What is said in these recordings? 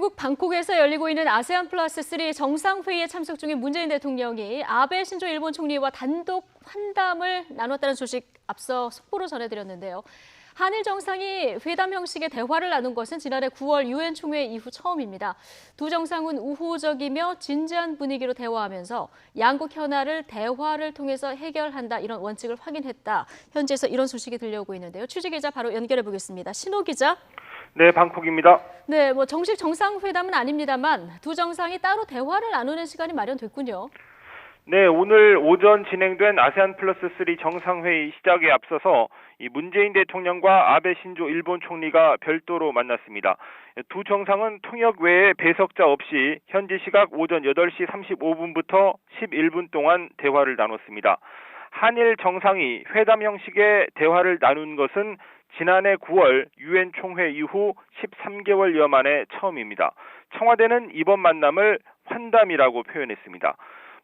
태국 방콕에서 열리고 있는 아세안 플러스 3 정상회의에 참석 중인 문재인 대통령이 아베 신조 일본 총리와 단독 환담을 나눴다는 소식 앞서 속보로 전해드렸는데요. 한일 정상이 회담 형식의 대화를 나눈 것은 지난해 9월 유엔 총회 이후 처음입니다. 두 정상은 우호적이며 진지한 분위기로 대화하면서 양국 현안을 대화를 통해서 해결한다 이런 원칙을 확인했다. 현지에서 이런 소식이 들려오고 있는데요. 취재기자 바로 연결해 보겠습니다. 신호 기자. 네, 방콕입니다. 네, 정식 정상회담은 아닙니다만 두 정상이 따로 대화를 나누는 시간이 마련됐군요. 네, 오늘 오전 진행된 아세안 플러스 3 정상회의 시작에 앞서서 문재인 대통령과 아베 신조 일본 총리가 별도로 만났습니다. 두 정상은 통역 외에 배석자 없이 현지 시각 오전 8시 35분부터 11분 동안 대화를 나눴습니다. 한일 정상이 회담 형식의 대화를 나눈 것은 지난해 9월 유엔 총회 이후 13개월여 만에 처음입니다. 청와대는 이번 만남을 환담이라고 표현했습니다.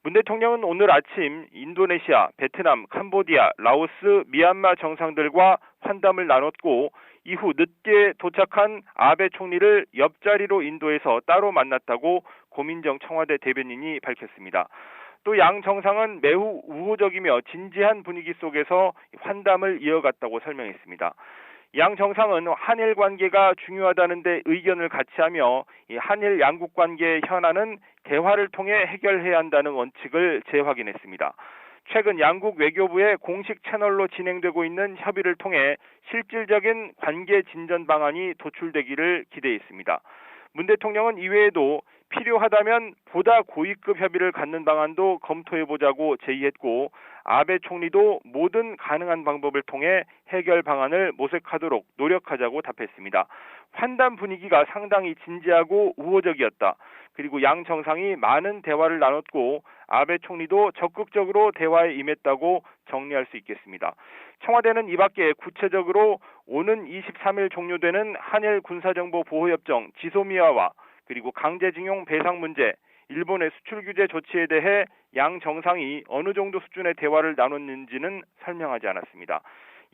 문 대통령은 오늘 아침 인도네시아, 베트남, 캄보디아, 라오스, 미얀마 정상들과 환담을 나눴고 이후 늦게 도착한 아베 총리를 옆자리로 인도해서 따로 만났다고 고민정 청와대 대변인이 밝혔습니다. 또 양 정상은 매우 우호적이며 진지한 분위기 속에서 환담을 이어갔다고 설명했습니다. 양 정상은 한일 관계가 중요하다는 데 의견을 같이하며 한일 양국 관계의 현안은 대화를 통해 해결해야 한다는 원칙을 재확인했습니다. 최근 양국 외교부의 공식 채널로 진행되고 있는 협의를 통해 실질적인 관계 진전 방안이 도출되기를 기대했습니다. 문 대통령은 이외에도 필요하다면 보다 고위급 협의를 갖는 방안도 검토해보자고 제의했고 아베 총리도 모든 가능한 방법을 통해 해결 방안을 모색하도록 노력하자고 답했습니다. 환담 분위기가 상당히 진지하고 우호적이었다. 그리고 양 정상이 많은 대화를 나눴고 아베 총리도 적극적으로 대화에 임했다고 정리할 수 있겠습니다. 청와대는 이 밖에 구체적으로 오는 23일 종료되는 한일 군사정보 보호협정 지소미아와 그리고 강제징용 배상 문제, 일본의 수출 규제 조치에 대해 양 정상이 어느 정도 수준의 대화를 나눴는지는 설명하지 않았습니다.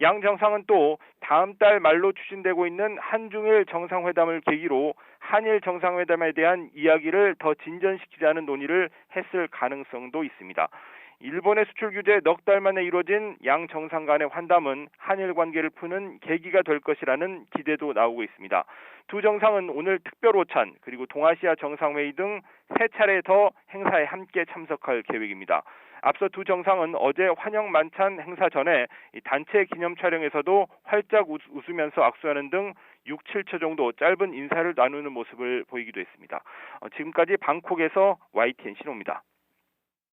양 정상은 또 다음 달 말로 추진되고 있는 한중일 정상회담을 계기로 한일 정상회담에 대한 이야기를 더 진전시키자는 논의를 했을 가능성도 있습니다. 일본의 수출 규제 넉 달 만에 이루어진 양 정상 간의 환담은 한일 관계를 푸는 계기가 될 것이라는 기대도 나오고 있습니다. 두 정상은 오늘 특별 오찬 그리고 동아시아 정상회의 등 세 차례 더 행사에 함께 참석할 계획입니다. 앞서 두 정상은 어제 환영 만찬 행사 전에 단체 기념 촬영에서도 활짝 웃으면서 악수하는 등 6, 7초 정도 짧은 인사를 나누는 모습을 보이기도 했습니다. 지금까지 방콕에서 YTN 신호입니다.